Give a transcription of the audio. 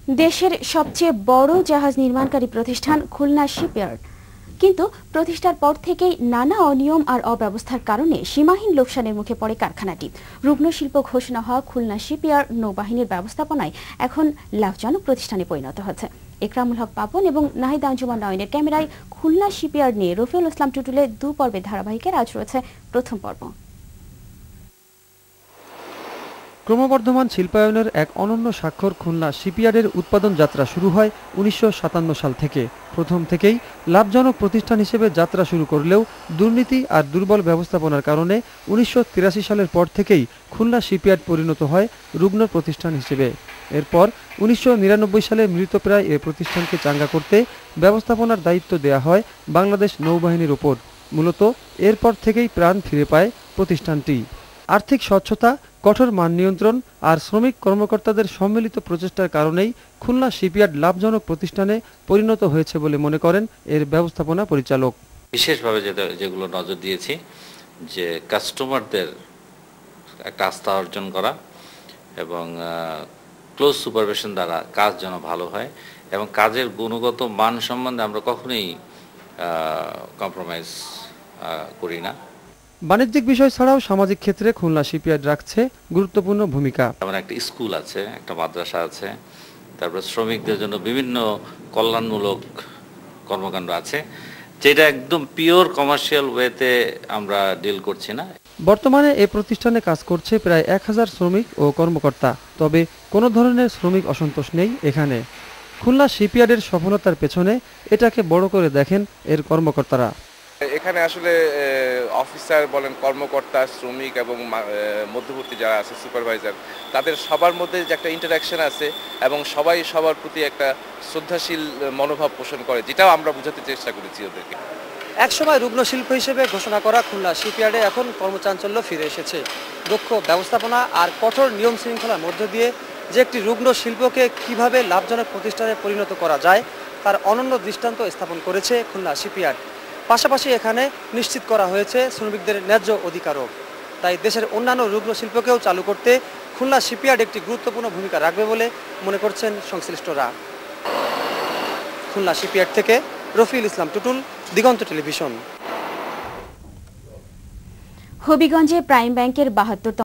দেশের সবচেয়ে বড় জাহাজ নির্মাণকারী প্রতিষ্ঠান খুলনা শিপইয়ার্ড, কিন্তু প্রতিষ্ঠার পর থেকেই নানা অনিয়ম আর অব্যবস্থার কারণে সীমাহীন লোকসানের মুখে পড়ে কারখানাটি। রুগ্ন শিল্প ঘোষণা হওয়া খুলনা শিপইয়ার্ড নৌবাহিনীর ব্যবস্থাপনায় এখন লাভজনক প্রতিষ্ঠানে পরিণত হচ্ছে। একরামুল হক পাপন এবং নাহিদ আঞ্জুমান নয়নের ক্যামেরায় খুলনা শিপইয়ার্ড নিয়ে রফিউল ইসলাম টুটুলের 2 পর্বের ধারাবাহিকের আজ রয়েছে প্রথম পর্ব। ক্রমবর্ধমান শিল্পায়নের এক অনন্য স্বাক্ষর খুলনা শিপইয়ার্ডের উৎপাদন যাত্রা শুরু হয় 1957 সাল থেকে। প্রথম থেকেই লাভজনক প্রতিষ্ঠান হিসেবে যাত্রা শুরু করলেও দুর্নীতি আর দুর্বল ব্যবস্থাপনার কারণে 1983 সালের পর থেকেই খুলনা শিপইয়ার্ড পরিণত হয় রুগ্ন প্রতিষ্ঠান হিসেবে। এরপর 1999 সালে মৃতপ্রায় এ প্রতিষ্ঠানকে চাঙ্গা করতে ব্যবস্থাপনার দায়িত্ব দেয়া হয় বাংলাদেশ নৌবাহিনীর ওপর। মূলত এরপর থেকেই প্রাণ ফিরে পায় প্রতিষ্ঠানটি। আর্থিক স্বচ্ছতা, কঠোর মান নিয়ন্ত্রণ আর শ্রমিক কর্মকর্তাদের সম্মিলিত প্রচেষ্টার কারণেই খুলনা শিপইয়ার্ড লাভজনক প্রতিষ্ঠানে পরিণত হয়েছে বলে মনে করেন এর ব্যবস্থাপনা পরিচালক। বিশেষভাবে যেগুলো নজর দিয়েছি যে কাস্টমারদের একটা আস্থা অর্জন করা এবং ক্লোজ সুপারভিশন দ্বারা কাজ যেন ভালো হয় এবং কাজের গুণগত মান সম্বন্ধে আমরা কখনোই কম্প্রোমাইজ করি না। বাণিজ্যিক বিষয় ছাড়াও সামাজিক ক্ষেত্রে খুলনা শিপইয়ার্ড রাখছে গুরুত্বপূর্ণ ভূমিকা। আমার একটা স্কুল আছে, একটা মাদ্রাসা আছে, তারপর শ্রমিকদের জন্য বিভিন্ন কল্যাণমূলক কর্মকাণ্ড আছে, যেটা একদম পিওর কমার্শিয়াল ওয়েতে আমরা ডিল করছি না। বর্তমানে এ প্রতিষ্ঠানে কাজ করছে প্রায় 1000 শ্রমিক ও কর্মকর্তা। তবে কোনো ধরনের শ্রমিক অসন্তোষ নেই এখানে। খুলনা শিপইয়ার্ডের সফলতার পেছনে এটাকে বড় করে দেখেন এর কর্মকর্তারা। এখানে আসলে অফিসার বলেন, কর্মকর্তা, শ্রমিক এবং মধ্যবর্তী যারা আছে সুপারভাইজার, তাদের সবার মধ্যে যে একটা ইন্টারাকশন আছে এবং সবাই সবার প্রতি একটা শ্রদ্ধাশীল মনোভাব পোষণ করে, যেটাও আমরা বোঝাতে চেষ্টা করেছি ওদেরকে। একসময় রুগ্ন শিল্প হিসেবে ঘোষণা করা খুলনা শিপইয়ার্ডে এখন কর্মচাঞ্চল্য ফিরে এসেছে। দক্ষ ব্যবস্থাপনা আর কঠোর নিয়ম শৃঙ্খলার মধ্য দিয়ে যে একটি রুগ্ন শিল্পকে কিভাবে লাভজনক প্রতিষ্ঠানে পরিণত করা যায় তার অনন্য দৃষ্টান্ত স্থাপন করেছে খুলনা শিপইয়ার্ড। পাশাপাশি এখানে নিশ্চিত করা হয়েছে শ্রমিকদের ন্যায্য অধিকারও। তাই দেশের অন্যান্য রুগ্ন শিল্পকেও চালু করতে খুলনা শিপইয়ার্ড একটি গুরুত্বপূর্ণ ভূমিকা রাখবে বলে মনে করছেন সংশ্লিষ্টরা। খুলনা শিপইয়ার্ড থেকে রফিউল ইসলাম টুটুল, দিগন্ত টেলিভিশন। হবিগঞ্জে প্রাইম ব্যাংকের ৭২তম